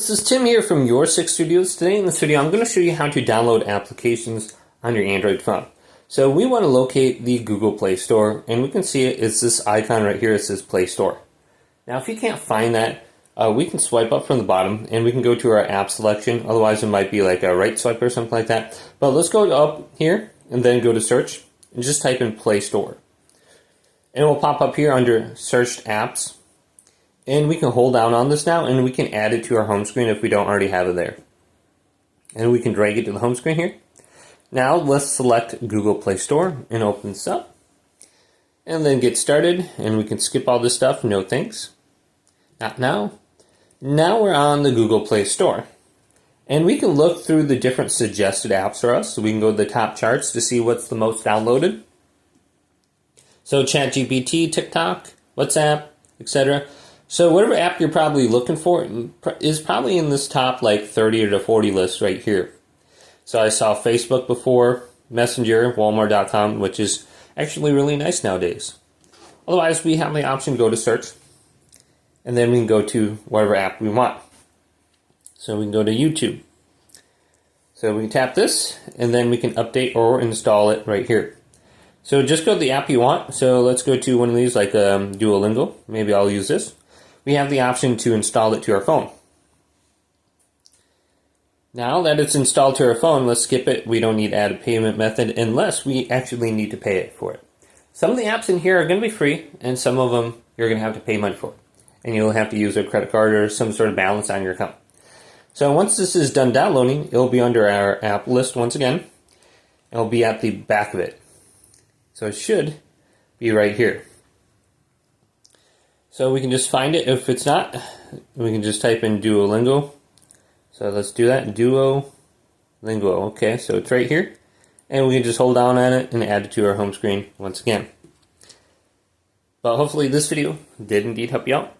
this is Tim here from YourSixStudios. Today in this video I'm going to show you how to download applications on your Android phone. So we want to locate the Google Play Store, and we can see it's this icon right here. It says Play Store. Now if you can't find that, we can swipe up from the bottom and we can go to our app selection. Otherwise it might be like a right swipe or something like that. But let's go up here and then go to search and just type in Play Store. And it will pop up here under searched apps. And we can hold down on this now and we can add it to our home screen if we don't already have it there. And we can drag it to the home screen here. Now let's select Google Play Store and open this up. And then get started, and we can skip all this stuff, no thanks. Not now. Now we're on the Google Play Store. And we can look through the different suggested apps for us. So we can go to the top charts to see what's the most downloaded. So ChatGPT, TikTok, WhatsApp, etc. So whatever app you're probably looking for is probably in this top like 30 to 40 list right here. So I saw Facebook before, Messenger, Walmart.com, which is actually really nice nowadays. Otherwise, we have the option to go to search, and then we can go to whatever app we want. So we can go to YouTube. So we can tap this, and then we can update or install it right here. So just go to the app you want. So let's go to one of these like Duolingo. Maybe I'll use this. We have the option to install it to our phone. Now that it's installed to our phone, let's skip it. We don't need to add a payment method unless we actually need to pay it for it. Some of the apps in here are going to be free, and some of them you're going to have to pay money for. And you'll have to use a credit card or some sort of balance on your account. So once this is done downloading, it'll be under our app list once again. It'll be at the back of it. So it should be right here. So we can just find it. If it's not, we can just type in Duolingo. So let's do that. Duolingo. Okay, so it's right here. And we can just hold down on it and add it to our home screen once again. But hopefully this video did indeed help you out.